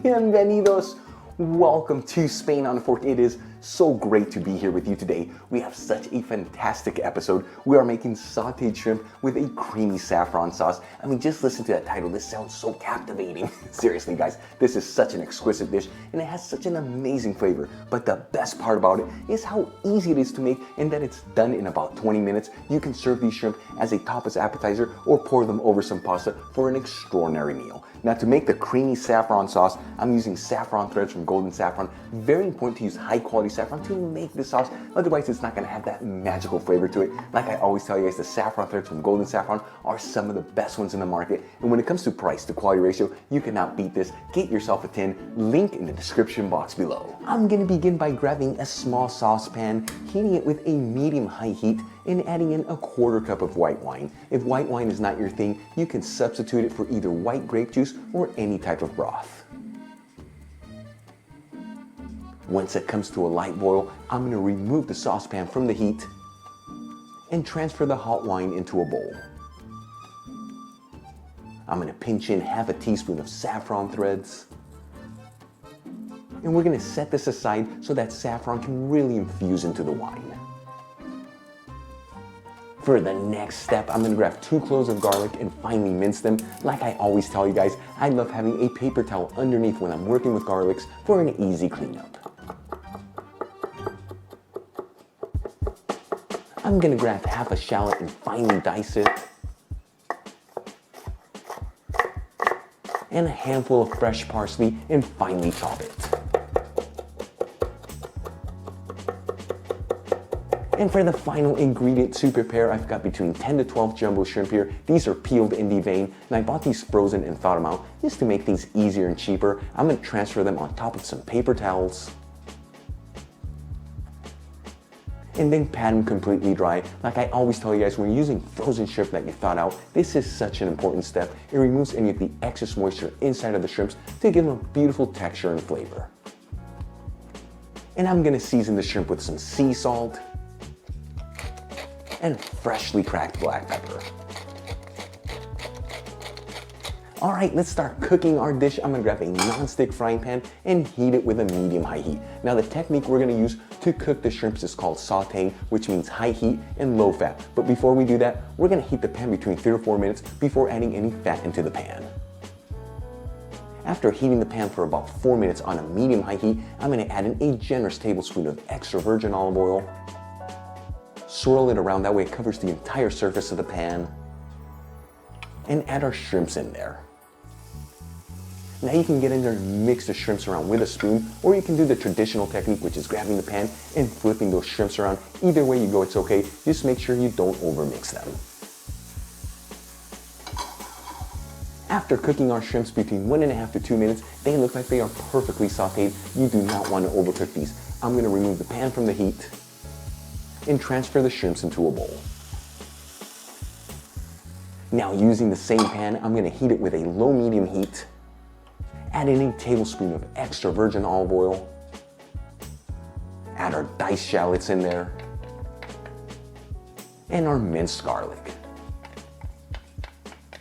Bienvenidos! Welcome to Spain on a Fork. It is so great to be here with you today. We have such a fantastic episode. We are making sautéed shrimp with a creamy saffron sauce. I mean, just listen to that title. This sounds so captivating. Seriously, guys, this is such an exquisite dish and it has such an amazing flavor. But the best part about it is how easy it is to make and that it's done in about 20 minutes. You can serve these shrimp as a tapas appetizer or pour them over some pasta for an extraordinary meal. Now, to make the creamy saffron sauce, I'm using saffron threads from Golden Saffron. Very important to use high quality saffron to make this sauce, otherwise it's not going to have that magical flavor to it. Like I always tell you guys, the saffron threads from Golden Saffron are some of the best ones in the market, and when it comes to price to quality ratio, you cannot beat this. Get yourself a tin, link in the description box below. I'm going to begin by grabbing a small saucepan, heating it with a medium-high heat, and adding in a 1/4 cup of white wine. If white wine is not your thing, you can substitute it for either white grape juice or any type of broth. Once it comes to a light boil, I'm going to remove the saucepan from the heat and transfer the hot wine into a bowl. I'm going to pinch in 1/2 teaspoon of saffron threads. And we're going to set this aside so that saffron can really infuse into the wine. For the next step, I'm going to grab 2 cloves of garlic and finely mince them. Like I always tell you guys, I love having a paper towel underneath when I'm working with garlics for an easy cleanup. I'm going to grab 1/2 shallot and finely dice it. And a handful of fresh parsley and finely chop it. And for the final ingredient to prepare, I've got between 10 to 12 jumbo shrimp here. These are peeled and deveined, and I bought these frozen and thawed them out just to make things easier and cheaper. I'm going to transfer them on top of some paper towels. And then pat them completely dry. Like I always tell you guys, when you're using frozen shrimp that you thawed out, this is such an important step. It removes any of the excess moisture inside of the shrimps to give them a beautiful texture and flavor. And I'm going to season the shrimp with some sea salt and freshly cracked black pepper. All right, let's start cooking our dish. I'm gonna grab a non-stick frying pan and heat it with a medium-high heat. Now the technique we're gonna use to cook the shrimps is called sautéing, which means high heat and low fat. But before we do that, we're gonna heat the pan between 3 or 4 minutes before adding any fat into the pan. After heating the pan for about 4 minutes on a medium-high heat, I'm gonna add in a generous tablespoon of extra virgin olive oil. Swirl it around, that way it covers the entire surface of the pan. And add our shrimps in there. Now you can get in there and mix the shrimps around with a spoon, or you can do the traditional technique, which is grabbing the pan and flipping those shrimps around. Either way you go, it's okay. Just make sure you don't overmix them. After cooking our shrimps between 1.5 to 2 minutes, they look like they are perfectly sautéed. You do not want to overcook these. I'm going to remove the pan from the heat and transfer the shrimps into a bowl. Now using the same pan, I'm going to heat it with a low-medium heat. Add in a tablespoon of extra virgin olive oil. Add our diced shallots in there. And our minced garlic.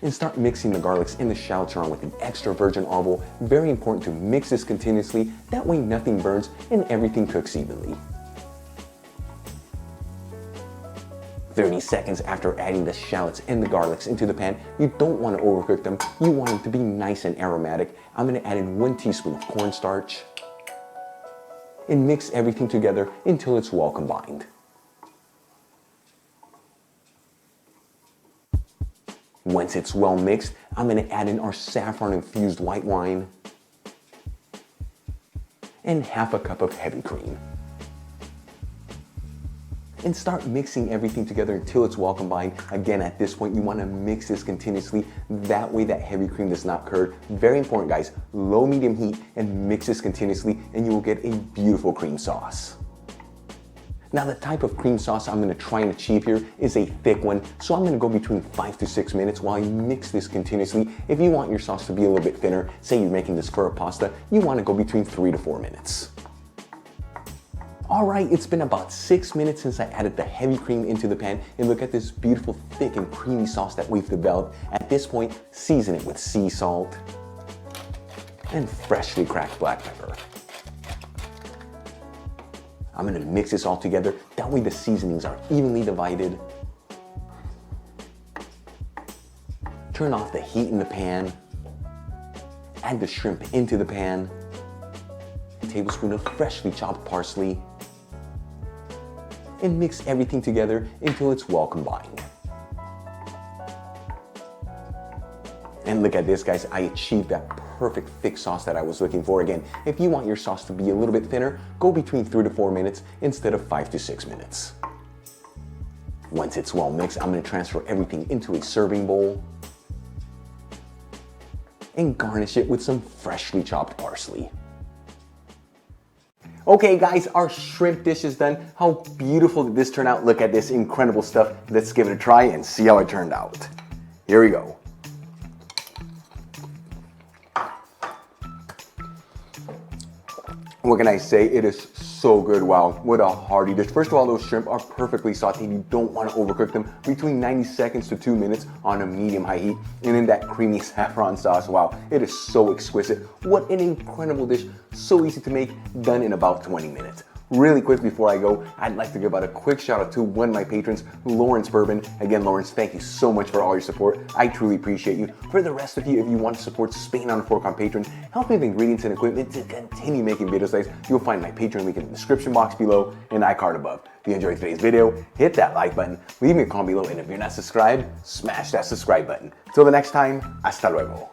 And start mixing the garlics and the shallots around with the extra virgin olive oil. Very important to mix this continuously, that way nothing burns and everything cooks evenly. 30 seconds after adding the shallots and the garlics into the pan, you don't want to overcook them. You want them to be nice and aromatic. I'm going to add in 1 teaspoon of cornstarch and mix everything together until it's well combined. Once it's well mixed, I'm going to add in our saffron infused white wine and 1/2 cup of heavy cream. And start mixing everything together until it's well combined. Again, at this point, you want to mix this continuously. That way that heavy cream does not curdle. Very important, guys. Low, medium heat and mix this continuously and you will get a beautiful cream sauce. Now the type of cream sauce I'm going to try and achieve here is a thick one. So I'm going to go between 5 to 6 minutes while you mix this continuously. If you want your sauce to be a little bit thinner, say you're making this for a pasta, you want to go between 3 to 4 minutes. All right, it's been about 6 minutes since I added the heavy cream into the pan, and look at this beautiful, thick and creamy sauce that we've developed. At this point, season it with sea salt and freshly cracked black pepper. I'm gonna mix this all together, that way the seasonings are evenly divided. Turn off the heat in the pan. Add the shrimp into the pan. A tablespoon of freshly chopped parsley. And mix everything together until it's well combined. And look at this, guys, I achieved that perfect thick sauce that I was looking for. Again, if you want your sauce to be a little bit thinner, go between 3 to 4 minutes instead of 5 to 6 minutes. Once it's well mixed, I'm gonna transfer everything into a serving bowl and garnish it with some freshly chopped parsley. Okay guys, our shrimp dish is done. How beautiful did this turn out? Look at this incredible stuff. Let's give it a try and see how it turned out. Here we go. What can I say? It is so good. Wow, what a hearty dish. First of all, those shrimp are perfectly sauteed. You don't want to overcook them. Between 90 seconds to 2 minutes on a medium-high heat. And then that creamy saffron sauce. Wow, it is so exquisite. What an incredible dish. So easy to make, done in about 20 minutes. Really quick before I go, I'd like to give out a quick shout out to one of my patrons, Lawrence Bourbon. Again, Lawrence, thank you so much for all your support. I truly appreciate you. For the rest of you, if you want to support Spain on a Fork on Patreon, help me with ingredients and equipment to continue making videos like this, you'll find my Patreon link in the description box below and iCard above. If you enjoyed today's video, hit that like button, leave me a comment below, and if you're not subscribed, smash that subscribe button. Till the next time, hasta luego.